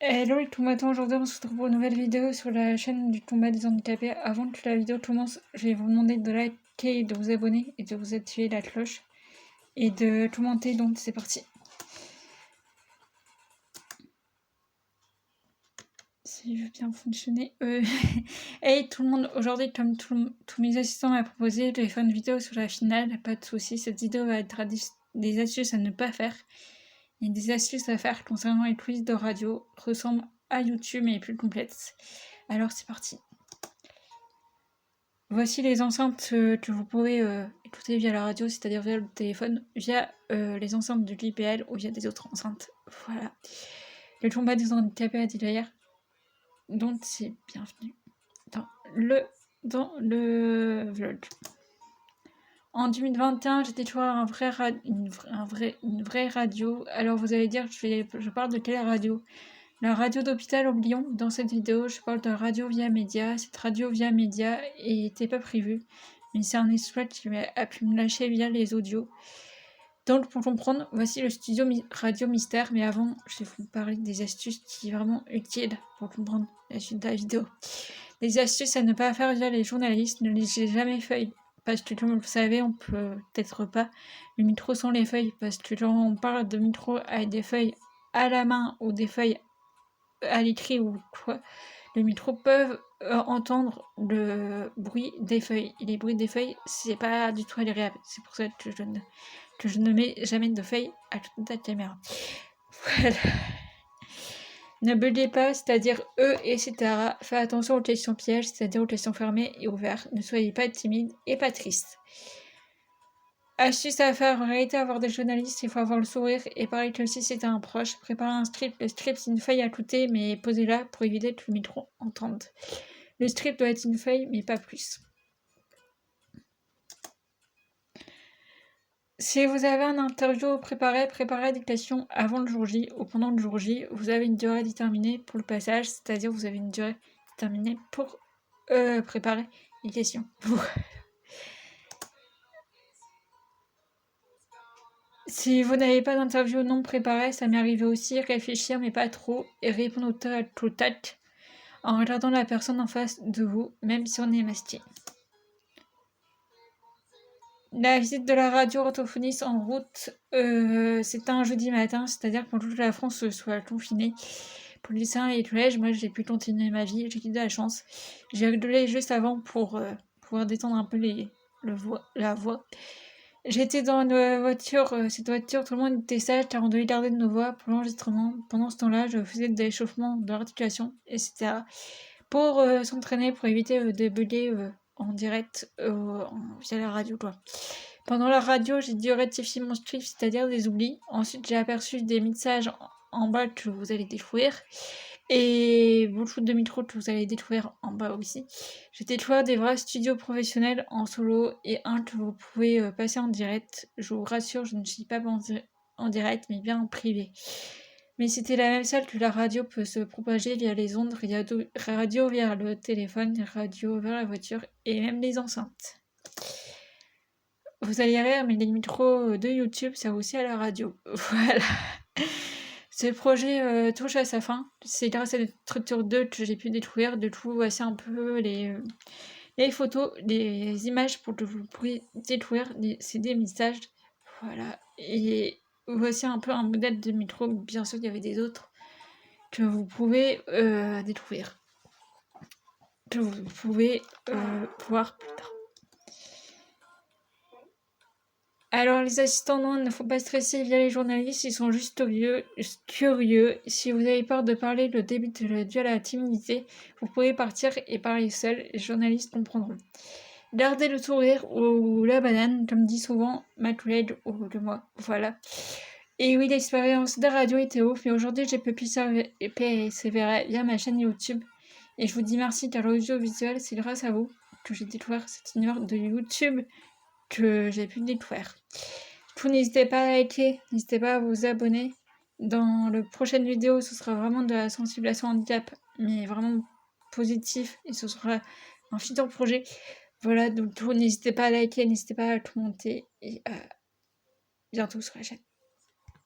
Hello tout le matin, aujourd'hui on se retrouve pour une nouvelle vidéo sur la chaîne du combat des handicapés. Avant que la vidéo commence, je vais vous demander de liker, de vous abonner et de vous activer la cloche et de commenter, donc c'est parti. Si je veux bien fonctionner. Hey tout le monde, aujourd'hui comme tous mes assistants m'ont proposé de faire une vidéo sur la finale, pas de soucis, cette vidéo va être des astuces à ne pas faire et des astuces à faire concernant les quiz de radio, ressemble à YouTube mais plus complète. Alors c'est parti. Voici les enceintes que vous pouvez écouter via la radio, c'est-à-dire via le téléphone, via les enceintes de JBL ou via des autres enceintes. Voilà. Le combat des handicapés a dit d'ailleurs. Donc c'est bienvenu dans le vlog. En 2021, j'ai découvert une vraie radio. Alors vous allez dire, je parle de quelle radio? La radio d'hôpital au Lyon. Dans cette vidéo, je parle de radio via média. Cette radio via média n'était pas prévue, mais c'est un exploit qui a pu me lâcher via les audios. Donc pour comprendre, voici le studio Radio Mystère, mais avant, je vais vous parler des astuces qui sont vraiment utiles pour comprendre la suite de la vidéo. Les astuces à ne pas faire via les journalistes, ne lisez jamais feuilles, parce que comme vous le savez, on peut peut-être pas le micro sans les feuilles, parce que quand on parle de micro avec des feuilles à la main ou des feuilles à l'écrit ou quoi, les micros peuvent entendre le bruit des feuilles. Et les bruits des feuilles, c'est pas du tout agréable. C'est pour ça que je ne mets jamais de feuilles à toute la caméra. Voilà. Ne buguez pas, c'est-à-dire etc. Faites attention aux questions pièges, c'est-à-dire aux questions fermées et ouvertes. Ne soyez pas timide et pas triste. Astuce à faire, en réalité, avoir des journalistes, il faut avoir le sourire et parler comme si c'était un proche. Préparez un script. Le script, c'est une feuille à côté, mais posez-la pour éviter que le micro entende. Le script doit être une feuille, mais pas plus. Si vous avez un interview préparé, préparez des questions avant le jour J ou pendant le jour J. Vous avez une durée déterminée pour le passage, c'est-à-dire vous avez une durée déterminée pour préparer les questions. Si vous n'avez pas d'interview non préparée, ça m'est arrivé aussi, réfléchir mais pas trop et répondre au tac en regardant la personne en face de vous, même si on est masqué. La visite de la radio orthophoniste en route, c'était un jeudi matin, c'est-à-dire que toute la France soit confinée. Pour le lycéen et le collège, moi j'ai pu continuer ma vie, j'ai eu de la chance. J'ai rigolé juste avant pour pouvoir détendre un peu la voix. J'étais dans une voiture, cette voiture, tout le monde était sage car on devait garder de nos voix pour l'enregistrement. Pendant ce temps-là, je faisais des échauffements de l'articulation, etc. Pour s'entraîner, pour éviter de bugger en direct via la radio, quoi. Pendant la radio, j'ai dû rectifier mon script, c'est-à-dire des oublis. Ensuite, j'ai aperçu des messages en bas que vous allez découvrir. Et beaucoup de micros que vous allez découvrir en bas aussi. J'ai découvert des vrais studios professionnels en solo et un que vous pouvez passer en direct. Je vous rassure, je ne suis pas en direct, mais bien en privé. Mais c'était la même salle que la radio peut se propager via les ondes, radio via le téléphone, radio vers la voiture et même les enceintes. Vous allez rire, mais les micros de YouTube servent aussi à la radio. Voilà. Ce projet touche à sa fin. C'est grâce à la structure 2 que j'ai pu découvrir. Du coup, voici un peu les photos, les images pour que vous pourriez découvrir ces des messages. Voilà. Et voici un peu un modèle de micro. Bien sûr, il y avait des autres que vous pouvez découvrir. Que vous pouvez voir plus tard. Alors les assistants, non, il ne faut pas stresser via les journalistes, ils sont juste curieux. Si vous avez peur de parler le début dû à la timidité, vous pouvez partir et parler seul, les journalistes comprendront. Gardez le sourire ou la banane, comme dit souvent ma collègue ou moi, voilà. Et oui, l'expérience de radio était ouf, mais aujourd'hui j'ai pu persévérer via ma chaîne YouTube. Et je vous dis merci car l'audiovisuel, c'est grâce à vous que j'ai découvert cet univers de YouTube que j'ai pu découvrir. Tout, n'hésitez pas à liker, n'hésitez pas à vous abonner. Dans la prochaine vidéo, ce sera vraiment de la sensibilisation handicap, mais vraiment positif, et ce sera un futur projet. Voilà, donc tout, n'hésitez pas à liker, n'hésitez pas à commenter, et à bientôt sur la chaîne.